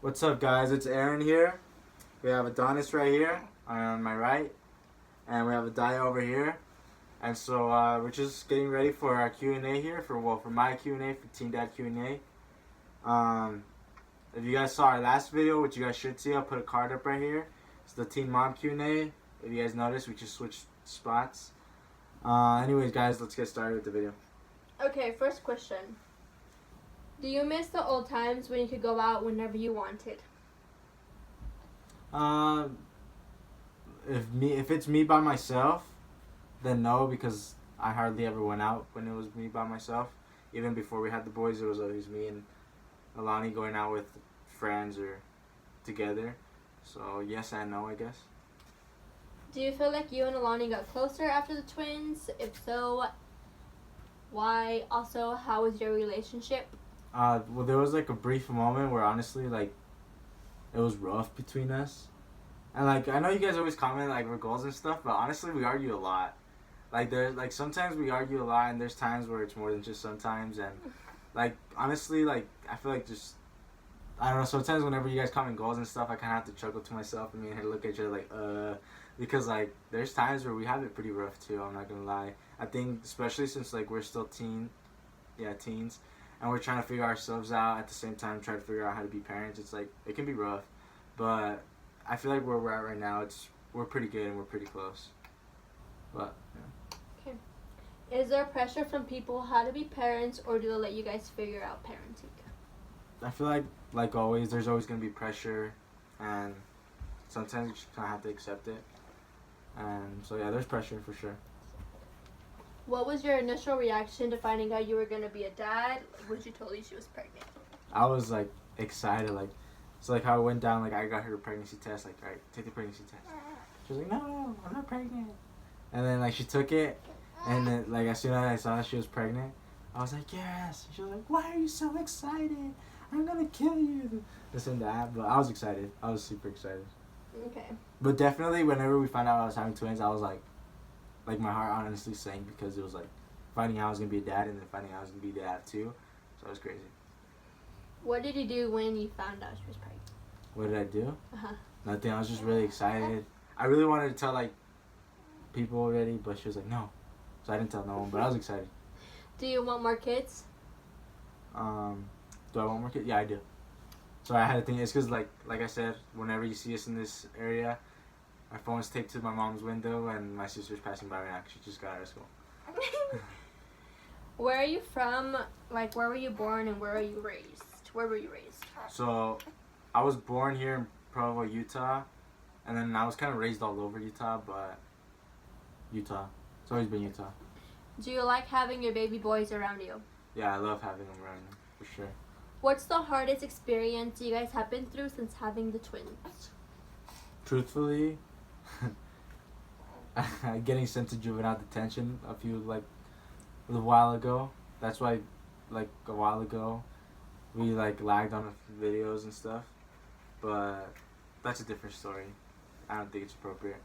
What's up, guys? It's Aaron here. We have Adonis right here on my right, and we have Adaya over here. And so we're just getting ready for our Q&A here for my Q&A, for Teen Dad Q&A. If you guys saw our last video, which you guys should see, I'll put a card up right here. It's the Teen Mom Q&A. If you guys noticed, we just switched spots. Anyways, guys, let's get started with the video. Okay, first question. Do you miss the old times when you could go out whenever you wanted? If it's me by myself, then no, because I hardly ever went out when it was me by myself. Even before we had the boys, it was always me and Alani going out with friends or together. So yes and no, I guess. Do you feel like you and Alani got closer after the twins? If so, why? Also, how was your relationship? Well, there was like a brief moment where honestly, like, it was rough between us. And like, I know you guys always comment like we're goals and stuff, but honestly, we argue a lot. Like sometimes we argue a lot, and there's times where it's more than just sometimes. And like honestly, like I feel like just I don't know. Sometimes whenever you guys comment goals and stuff, I kind of have to chuckle to myself and me and her look at each other like because like there's times where we have it pretty rough too. I'm not gonna lie. I think especially since like we're still teens, and we're trying to figure ourselves out at the same time, try to figure out how to be parents. It's like it can be rough, but I feel like where we're at right now, we're pretty good and we're pretty close. But yeah. Okay. Is there pressure from people how to be parents, or do they let you guys figure out parenting? I feel like always, there's always gonna be pressure, and sometimes you just kind of have to accept it. And so yeah, there's pressure for sure. What was your initial reaction to finding out you were gonna be a dad when she told you she was pregnant? I was like excited, like it's like how it went down. Like I got her a pregnancy test. Like, all right, take the pregnancy test. She was like, no, I'm not pregnant. And then like she took it, and then like as soon as I saw she was pregnant, I was like, yes. She was like, why are you so excited? I'm gonna kill you. This and that. But I was excited. I was super excited. Okay. But definitely, whenever we found out I was having twins, I was like my heart honestly sank, because it was like finding out I was gonna be a dad, and then finding out I was gonna be a dad too. So it was crazy. What did you do when you found out she was pregnant? What did I do? Uh-huh. Nothing. I was just really excited. I really wanted to tell like people already, but she was like, no. So I didn't tell no one, but I was excited. Do you want more kids? Do I want more kids? Yeah, I do. So I had to think. It's because like I said, whenever you see us in this area, my phone's taped to my mom's window, and my sister's passing by right now. She just got out of school. Where are you from? Like, where were you born and where are you raised? Where were you raised? So I was born here in Provo, Utah, and then I was kind of raised all over Utah, but Utah. It's always been Utah. Do you like having your baby boys around you? Yeah, I love having them around me, for sure. What's the hardest experience you guys have been through since having the twins? Truthfully, getting sent to juvenile detention a while ago. That's why, like a while ago, we like lagged on a few videos and stuff. But that's a different story. I don't think it's appropriate.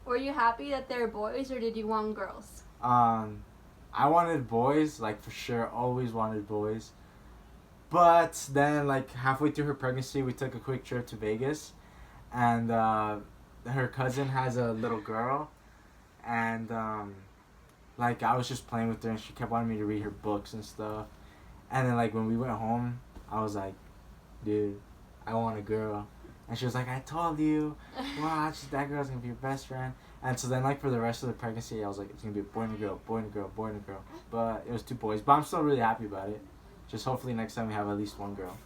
Were you happy that they were boys or did you want girls? I wanted boys, like for sure, always wanted boys. But then, like halfway through her pregnancy, we took a quick trip to Vegas, and her cousin has a little girl, and like I was just playing with her, and she kept wanting me to read her books and stuff. And then like when we went home, I was like, dude, I want a girl. And she was like, I told you, watch, that girl's gonna be your best friend. And so then, like, for the rest of the pregnancy, I was like, it's gonna be a boy and a girl, boy and a girl, boy and a girl. But it was 2 boys. But I'm still really happy about it. Just hopefully next time we have at least 1 girl.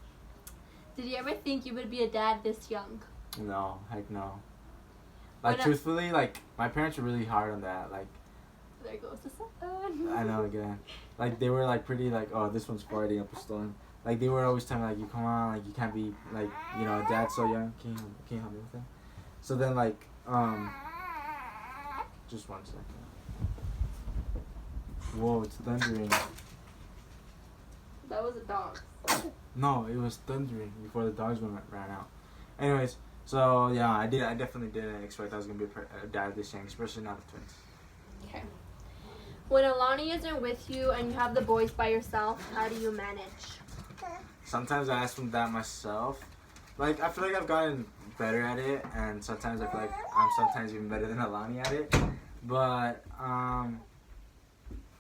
Did you ever think you would be a dad this young? No, heck no. Like, truthfully, like, my parents were really hard on that. Like, there goes the sun. I know, again. Like, they were, like, pretty, like, oh, this one's farting up a storm. Like, they were always telling me, like, you come on, like, you can't be, like, you know, a dad so young. Can you help me with that? So then, like, just 1 second. Whoa, it's thundering. That was a dog. No, it was thundering before the dogs ran out. Anyways, so yeah, I definitely didn't expect I was gonna be a dad this young, especially not with twins. Okay. When Alani isn't with you and you have the boys by yourself, how do you manage? sometimes I ask them that myself. Like, I feel like I've gotten better at it, and sometimes I feel like I'm sometimes even better than Alani at it. But, I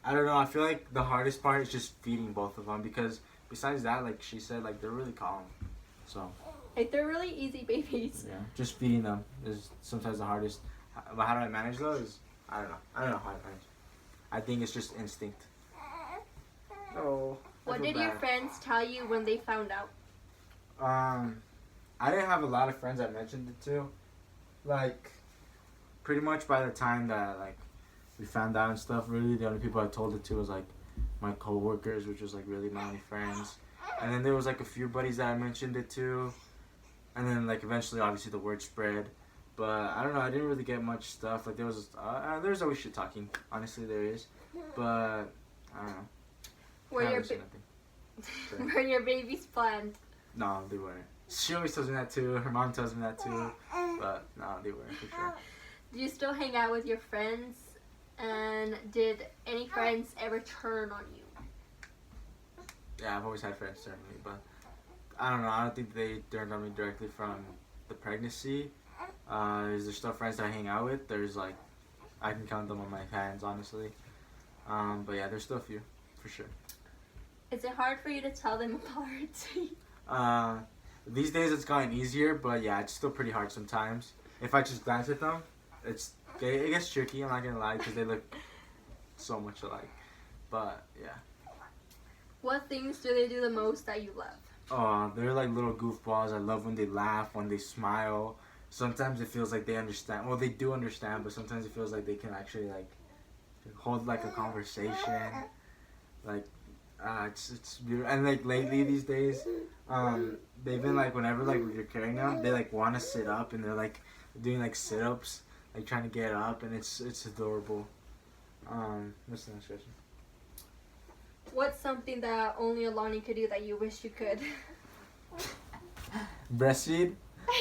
don't know, I feel like the hardest part is just feeding both of them, because besides that, like she said, like, they're really calm. So, Like, they're really easy babies. yeah, just feeding them is sometimes the hardest. But how do I manage those? I don't know. I don't know how I manage. I think it's just instinct. Oh. What did your friends tell you when they found out? I didn't have a lot of friends I mentioned it to. Like, pretty much by the time that, like, we found out and stuff, really, the only people I told it to was, like, my coworkers, which was, like, really my only friends. And then there was, like, a few buddies that I mentioned it to. And then, like, eventually, obviously, the word spread. But, I don't know, I didn't really get much stuff. Like, there's always shit talking. Honestly, there is. But, I don't know. Were your babies planned? No, they weren't. She always tells me that too. Her mom tells me that too. But no, they weren't for sure. Do you still hang out with your friends? And did any friends ever turn on you? Yeah, I've always had friends turn on me, but I don't know. I don't think they turned on me directly from the pregnancy. Is there still friends that I hang out with? There's like, I can count them on my hands, honestly. But yeah, there's still a few, for sure. Is it hard for you to tell them apart? These days it's gotten easier, but yeah, it's still pretty hard sometimes. If I just glance at them, it gets tricky, I'm not gonna lie, because they look so much alike. But yeah. What things do they do the most that you love? Oh, they're like little goofballs. I love when they laugh, when they smile. Sometimes it feels like they understand. Well, they do understand, but sometimes it feels like they can actually like hold like a conversation. Like, it's beautiful. And like lately these days, they've been like whenever like you're carrying them, they like want to sit up and they're like doing like sit-ups, like trying to get up, and it's adorable. What's the next question? What's something that only Alani could do that you wish you could? Breastfeed.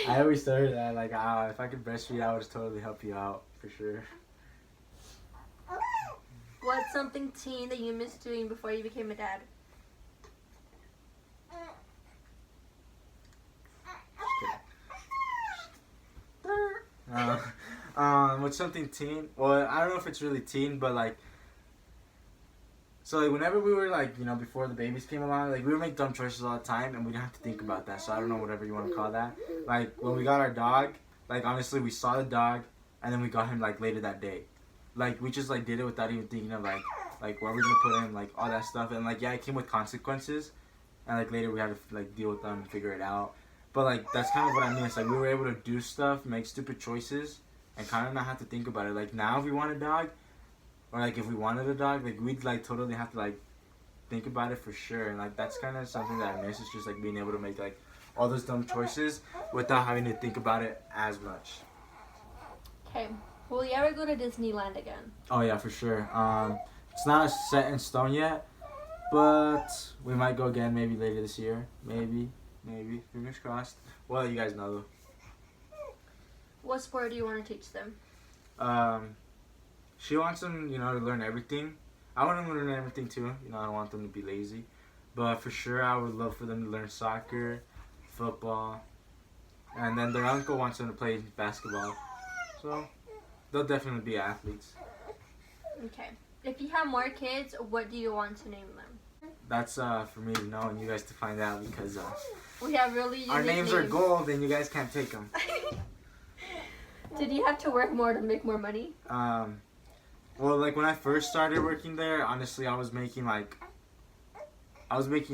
I always started that like, if I could breastfeed, I would totally help you out for sure. What's something teen that you missed doing before you became a dad? What's something teen? Well, I don't know if it's really teen, but like, so like whenever we were like, you know, before the babies came along, like we would make dumb choices all the time, and we didn't have to think about that. So I don't know, whatever you want to call that. Like when we got our dog, like honestly, we saw the dog, and then we got him like later that day. Like we just like did it without even thinking of like where we're gonna put him, like all that stuff, and like yeah, it came with consequences, and like later we had to like deal with them and figure it out. But like that's kind of what I mean. It's like we were able to do stuff, make stupid choices, and kind of not have to think about it. Like now, if we want a dog, or like if we wanted a dog, like we'd like totally have to like think about it for sure. And like that's kind of something that I miss. It's just like being able to make like all those dumb choices without having to think about it as much. Okay. Will you ever go to Disneyland again? Oh yeah, for sure. It's not set in stone yet, but we might go again maybe later this year. Maybe. Fingers crossed. Well, you guys know though. What sport do you want to teach them? She wants them, you know, to learn everything. I want them to learn everything too. You know, I don't want them to be lazy. But for sure, I would love for them to learn soccer, football, and then their uncle wants them to play basketball. So they'll definitely be athletes. Okay. If you have more kids, what do you want to name them? That's for me to know and you guys to find out, because we have really unique our names are gold and you guys can't take them. Did you have to work more to make more money? Well, like when I first started working there, honestly, I was making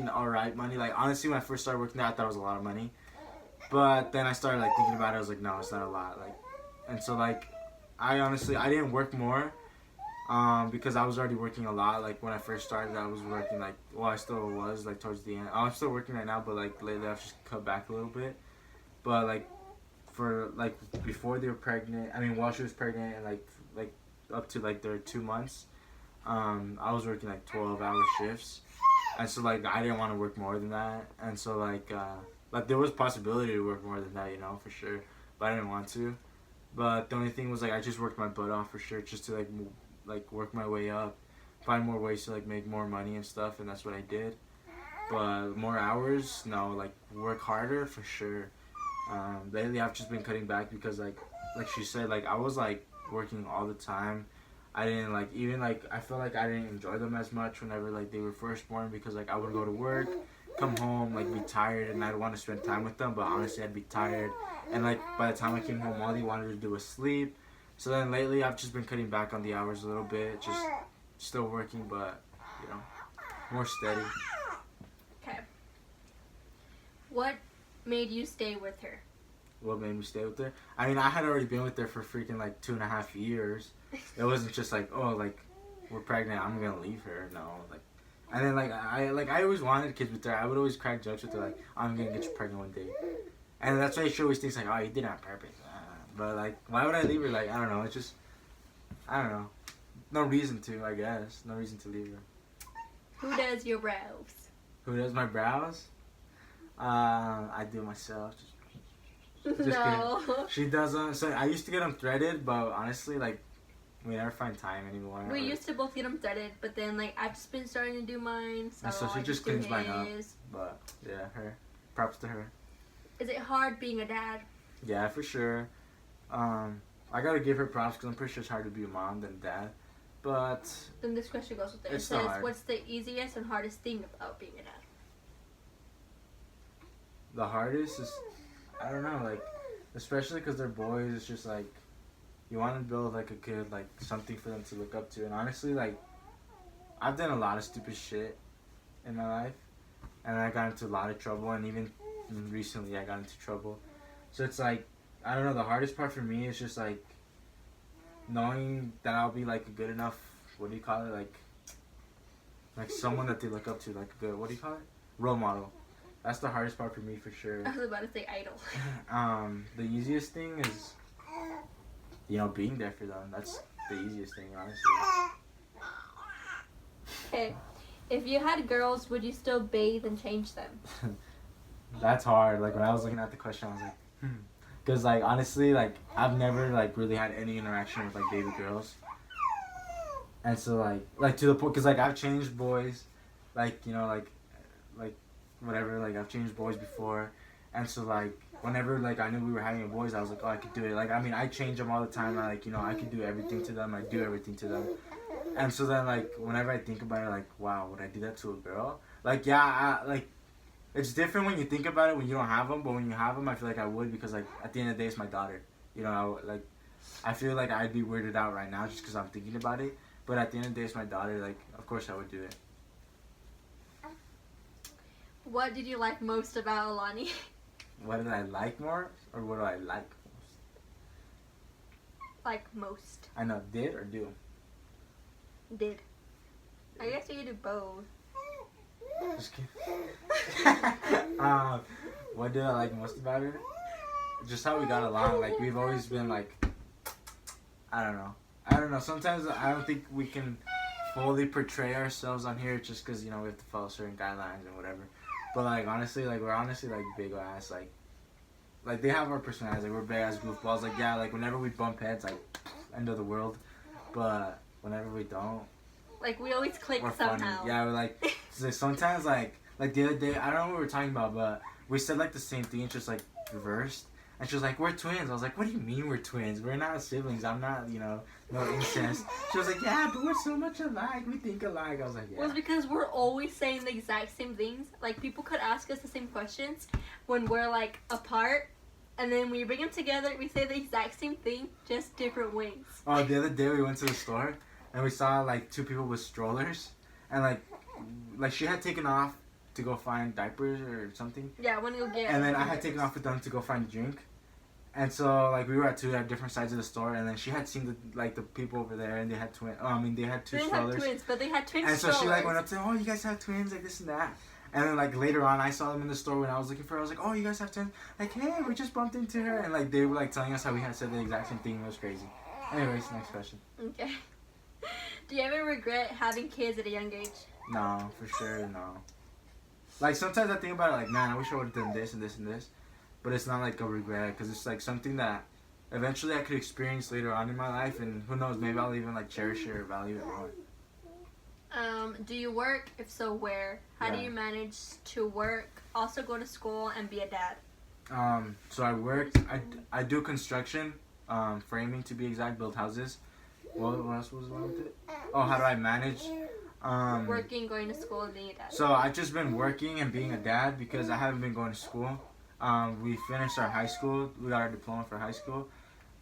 alright money. Like honestly, when I first started working there, I thought it was a lot of money. But then I started like thinking about it. I was like, no, it's not a lot. Like, and so like, I didn't work more, because I was already working a lot. Like when I first started, I was working like, well, I still was like towards the end. I'm still working right now, but like lately I've just cut back a little bit. But like for like before they were pregnant, I mean while she was pregnant and like up to like their 2 months, I was working like 12-hour shifts, and so like I didn't want to work more than that, and so like there was possibility to work more than that, you know, for sure, but I didn't want to. But the only thing was like I just worked my butt off for sure, just to like work my way up, find more ways to like make more money and stuff, and that's what I did. But more hours, no. Like work harder for sure. Lately, I've just been cutting back because like she said, like I was like working all the time. I didn't like even like I feel like I didn't enjoy them as much whenever like they were first born because like I would go to work, come home like be tired and I'd want to spend time with them, but honestly I'd be tired and like by the time I came home all they wanted to do was sleep. So then lately I've just been cutting back on the hours a little bit, just still working but you know more steady. Okay. What made you stay with her? What made me stay with her? I mean I had already been with her for freaking like 2.5 years. It wasn't just like, oh, like, we're pregnant, I'm gonna leave her. No, like, and then like I always wanted kids with her. I would always crack jokes with her like, I'm gonna get you pregnant one day, and that's why she always thinks like, oh, you did it on purpose. But like, why would I leave her? Like, I don't know. It's just, I don't know. No reason to, I guess. No reason to leave her. Who does your brows? Who does my brows? I do myself. Just No. kidding. She does them. So I used to get them threaded, but honestly, like. We never find time anymore. We used to both get them threaded, but then like I've just been starting to do mine, so she I just do cleans mine up. his. But yeah, her. Props to her. Is it hard being a dad? Yeah, for sure. I gotta give her props because I'm pretty sure it's harder to be a mom than a dad. But Then this question goes with it. It it's not says, hard. what's the easiest and hardest thing about being a dad? The hardest is, I don't know, like, especially because they're boys. It's just like. You want to build like a good like something for them to look up to, and honestly, like I've done a lot of stupid shit in my life, and I got into a lot of trouble, and even recently I got into trouble. So it's like I don't know. The hardest part for me is just like knowing that I'll be like a good enough. What do you call it? Like someone that they look up to, like a good. What do you call it? Role model. That's the hardest part for me for sure. I was about to say idol. The easiest thing is. You know, being there for them. That's the easiest thing, honestly. Okay. If you had girls, would you still bathe and change them? That's hard. Like, when I was looking at the question, I was like, Because, like, honestly, like, I've never, like, really had any interaction with, like, baby girls. And so, like to the point, because, like, I've changed boys. Like, you know, like, whatever. Like, I've changed boys before. And so, like, whenever, like, I knew we were having boys, I was like, oh, I could do it. Like, I mean, I change them all the time. I, like, you know, I could do everything to them. I do everything to them. And so then, like, whenever I think about it, like, wow, would I do that to a girl? Like, yeah, like, it's different when you think about it when you don't have them. But when you have them, I feel like I would because, like, at the end of the day, it's my daughter. You know, I feel like I'd be weirded out right now just because I'm thinking about it. But at the end of the day, it's my daughter. Like, of course I would do it. What did you like most about Alani? What did I like more? Or what do I like most? Like most. I know, did or do? Did. I guess you could do both. Just kidding. What did I like most about her? Just how we got along. Like, we've always been, like, I don't know. Sometimes I don't think we can fully portray ourselves on here just because, you know, we have to follow certain guidelines and whatever. But, like, honestly, like, we're honestly, like, big ass, like, they have our personalities. Like, we're big ass goofballs. Like, yeah, like, whenever we bump heads, like, end of the world. But whenever we don't, like, we always click we're somehow. funny. Yeah, we're like, so sometimes, like the other day, I don't know what we were talking about, but we said, like, the same thing, it's just, like, reversed. And she was like, we're twins. I was like, what do you mean we're twins? We're not siblings. I'm not, you know, no incest. She was like, yeah, but we're so much alike. We think alike. I was like, yeah. Well, it's because we're always saying the exact same things. Like, people could ask us the same questions when we're, like, apart. And then when you bring them together, we say the exact same thing, just different ways. Oh, the other day we went to the store, and we saw, like, two people with strollers. And, like she had taken off to go find diapers or something. Yeah, when you get. And then I had taken off with them to go find a drink. And so, like, we were at different sides of the store, and then she had seen the people over there, and they had twins. Oh, I mean, they had two strollers. They had twins, but they had twin and strollers. So she, like, went up to them, oh, you guys have twins, like, this and that. And then, like, later on, I saw them in the store when I was looking for her. I was like, oh, you guys have twins? Like, hey, we just bumped into her. And, like, they were, like, telling us how we had said the exact same thing. It was crazy. Anyways, next question. Okay. Do you ever regret having kids at a young age? No, for sure, no. Like, sometimes I think about it, like, man, I wish I would have done this and this and this. But it's not, like, a regret, because it's, like, something that eventually I could experience later on in my life, and who knows, maybe I'll even, like, cherish it or value it more. Do you work? If so, where? How do Yeah. you manage to work, also go to school, and be a dad? So I work. I do construction, framing to be exact, build houses. What else was wrong with it? Oh, how do I manage? Working, going to school, and being a dad. So I've just been working and being a dad because I haven't been going to school. We finished our high school. We got our diploma for high school,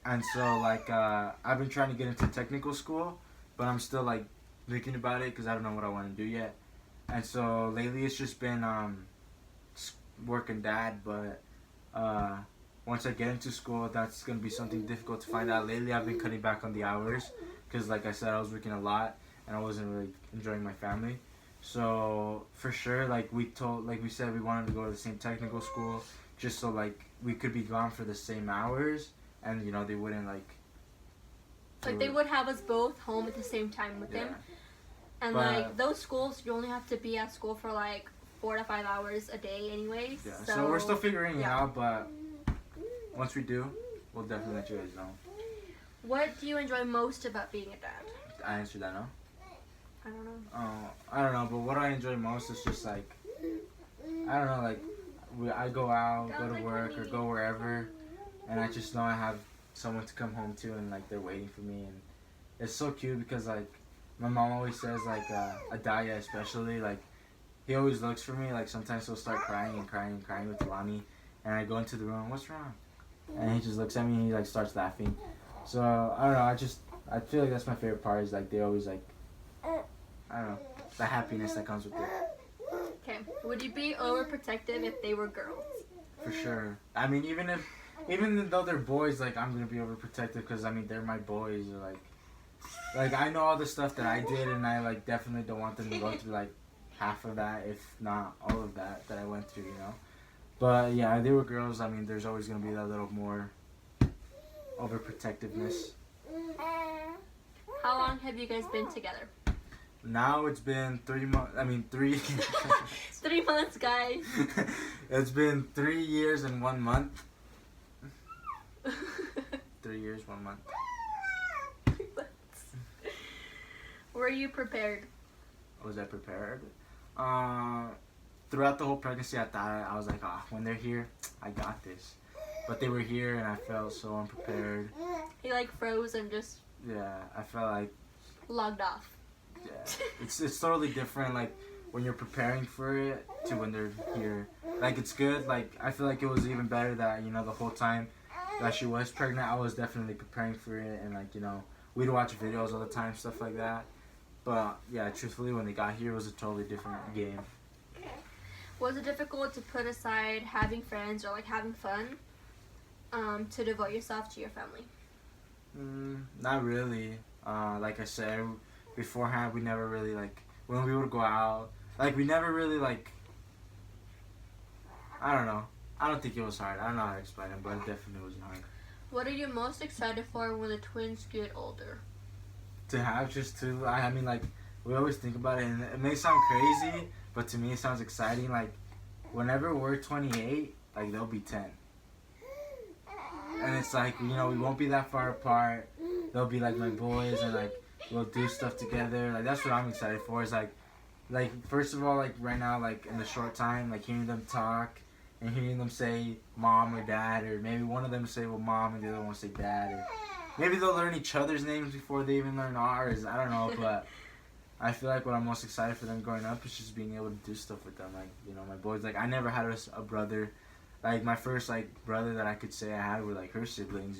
and so like I've been trying to get into technical school, but I'm still like thinking about it because I don't know what I want to do yet. And so lately it's just been work and dad, but once I get into school, that's gonna be something difficult to find out. Lately I've been cutting back on the hours because like I said, I was working a lot and I wasn't really enjoying my family. So for sure, like we said, we wanted to go to the same technical school just so like we could be gone for the same hours, and you know they wouldn't like. Like they would have us both home at the same time with them, and But- like those schools, you only have to be at school for like 4 to 5 hours a day, anyways. Yeah. So, So we're still figuring it yeah. out, but once we do, we'll definitely let you guys know. What do you enjoy most about being a dad? I answered that, no? I don't know. I don't know, but what I enjoy most is just like, I don't know, like, I go out, go to work, or go wherever, and I just know I have someone to come home to, and like they're waiting for me, and it's so cute because like, my mom always says like, Adaya especially, like, he always looks for me, like sometimes he'll start crying and crying and crying with Alani, and I go into the room, what's wrong? And he just looks at me and he like starts laughing. So, I don't know, I feel like that's my favorite part is like, they always like, I don't know, the happiness that comes with it. Okay. Would you be overprotective if they were girls? For sure. I mean, even though they're boys, like I'm gonna be overprotective because I mean they're my boys. Or, like I know all the stuff that I did, and I like definitely don't want them to go through like half of that, if not all of that I went through. You know. But yeah, if they were girls. I mean, there's always gonna be that little more overprotectiveness. How long have you guys been together? Now it's been 3 months. I mean 3. 3 months, guys. It's been 3 years and 1 month. 3 years, 1 month. Were you prepared? Was I prepared? Throughout the whole pregnancy, I was like, when they're here, I got this. But they were here, and I felt so unprepared. He like froze and just Yeah, I felt like, logged off. yeah, it's totally different. Like when you're preparing for it to when they're here. Like it's good. Like I feel like it was even better that the whole time that she was pregnant, I was definitely preparing for it, and like we'd watch videos all the time, stuff like that. But yeah, truthfully, when they got here, it was a totally different game. Was it difficult to put aside having friends or like having fun to devote yourself to your family? Not really. Like I said beforehand, we never really like when we would go out. Like we never really like. I don't know. I don't think it was hard. I don't know how to explain it, but it definitely wasn't hard. What are you most excited for when the twins get older? To have just two. I mean, like we always think about it, and it may sound crazy, but to me it sounds exciting. Like whenever we're 28, like they'll be 10. And it's like, we won't be that far apart. They'll be like my boys, and like we'll do stuff together. Like that's what I'm excited for. Is like first of all, like right now, like in the short time, like hearing them talk and hearing them say mom or dad, or maybe one of them say mom and the other one say dad, or maybe they'll learn each other's names before they even learn ours. I don't know, but I feel like what I'm most excited for them growing up is just being able to do stuff with them. Like my boys. Like I never had a brother. Like, my first, like, brother that I could say I had were, like, her siblings,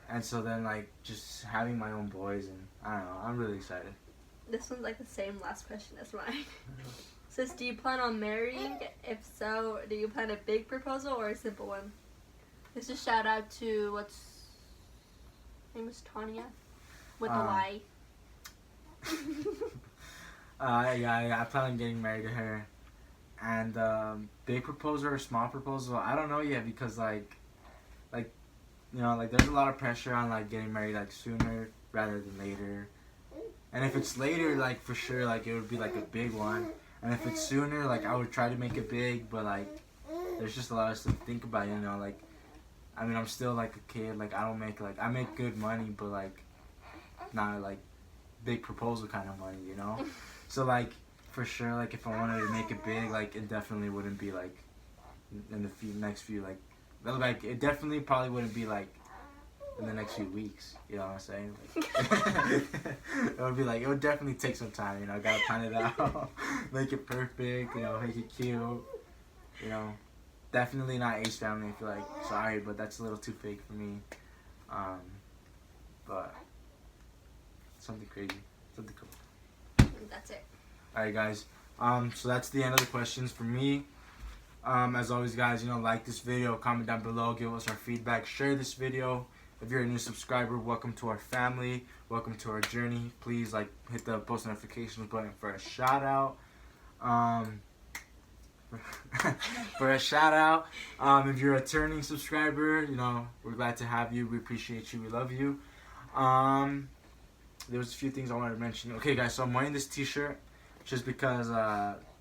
And so then, like, just having my own boys, and I don't know, I'm really excited. This one's, like, the same last question as mine. Says, do you plan on marrying? If so, do you plan a big proposal or a simple one? This is a shout out to, her name is Tanya? With a Y. Yeah, I plan on getting married to her. And big proposal or small proposal, I don't know yet because like there's a lot of pressure on like getting married like sooner rather than later. And if it's later, like for sure, like it would be like a big one. And if it's sooner, like I would try to make it big, but like there's just a lot of stuff to think about, Like I mean, I'm still like a kid. Like I make good money, but like not like big proposal kind of money, you know. So like for sure, like if I wanted to make it big, like it definitely wouldn't be like in the next few like it definitely probably wouldn't be like in the next few weeks. You know what I'm saying? Like, it would be like it would definitely take some time. You know, I gotta plan it out, make it perfect. You know, make it cute. You know, definitely not Ace Family. I feel like sorry, but that's a little too fake for me. But something crazy, something cool. That's it. Alright guys, so that's the end of the questions for me. As always guys, you know, like this video, comment down below, give us our feedback, share this video. If you're a new subscriber, welcome to our family, welcome to our journey. Please like hit the post notifications button for a shout out. For a shout out. If you're a turning subscriber, you know, we're glad to have you, we appreciate you, we love you. There was a few things I wanted to mention. Okay guys, so I'm wearing this t-shirt just because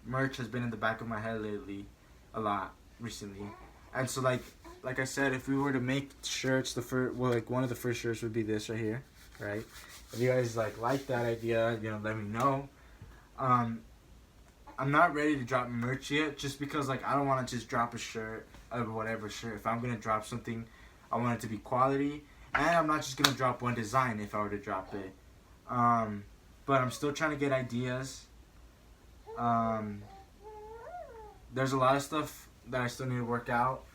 merch has been in the back of my head lately a lot recently. And so like I said, if we were to make shirts, one of the first shirts would be this right here, right? If you guys like that idea, you know, let me know. I'm not ready to drop merch yet, just because like I don't want to just drop a shirt or whatever shirt. If I'm gonna drop something, I want it to be quality, and I'm not just gonna drop one design if I were to drop it. But I'm still trying to get ideas. There's a lot of stuff that I still need to work out.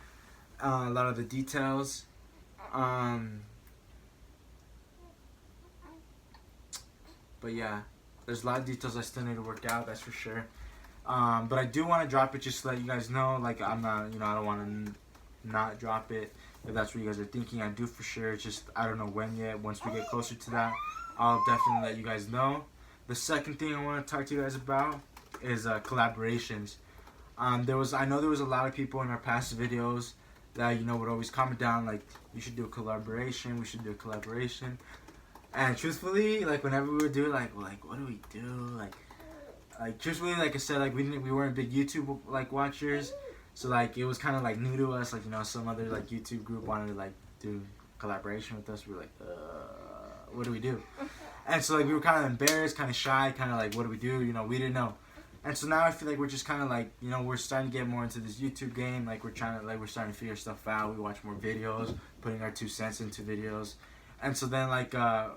A lot of the details. But yeah, there's a lot of details I still need to work out, that's for sure. But I do want to drop it just to let you guys know. Like I'm not, you know, I don't want to not drop it. If that's what you guys are thinking, I do for sure. Just I don't know when yet. Once we get closer to that, I'll definitely let you guys know. The second thing I want to talk to you guys about is collaborations. I know there was a lot of people in our past videos that, you know, would always comment down like, you should do a collaboration, we should do a collaboration. And truthfully, like whenever we would do it, like what do we do? Like truthfully, like I said, like we weren't big YouTube like watchers, so like it was kind of like new to us. Like, you know, some other like YouTube group wanted to like do collaboration with us. We were like, what do we do? And so like we were kind of embarrassed, kind of shy, kind of like, what do we do? You know, we didn't know. And so now I feel like we're just kind of like, you know, we're starting to get more into this YouTube game. Like we're starting to figure stuff out. We watch more videos, putting our 2 cents into videos. And so then like I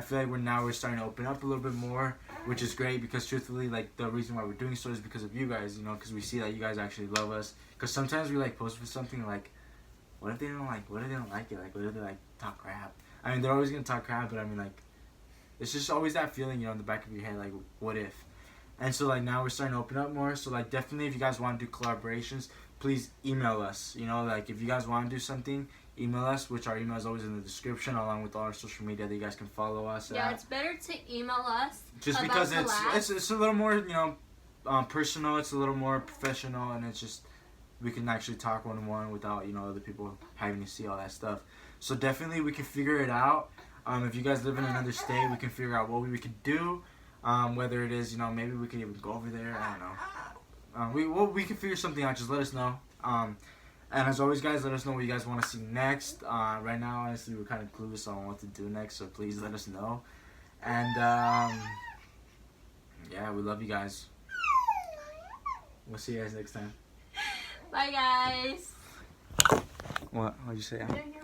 feel like we're starting to open up a little bit more, which is great, because truthfully, like the reason why we're doing so is because of you guys, you know, because we see that you guys actually love us. Because sometimes we like post for something like, what if they don't like it? Like what if they like talk crap? I mean, they're always gonna talk crap, but I mean, like, it's just always that feeling, you know, in the back of your head, like, what if? And so like now we're starting to open up more. So like definitely, if you guys want to do collaborations, please email us. You know, like if you guys want to do something, email us, which our email is always in the description, along with all our social media that you guys can follow us Yeah, at. it's better to email us. Just because it's a little more, you know, personal. It's a little more professional, and it's just we can actually talk one-on-one without, you know, other people having to see all that stuff. So definitely we can figure it out. If you guys live in another state, we can figure out what we could do. Whether it is, you know, maybe we could even go over there. I don't know. We can figure something out. Just let us know. And as always, guys, let us know what you guys want to see next. Right now, honestly, we're kind of clueless on what to do next, so please let us know. And yeah, we love you guys. We'll see you guys next time. Bye, guys. What'd you say?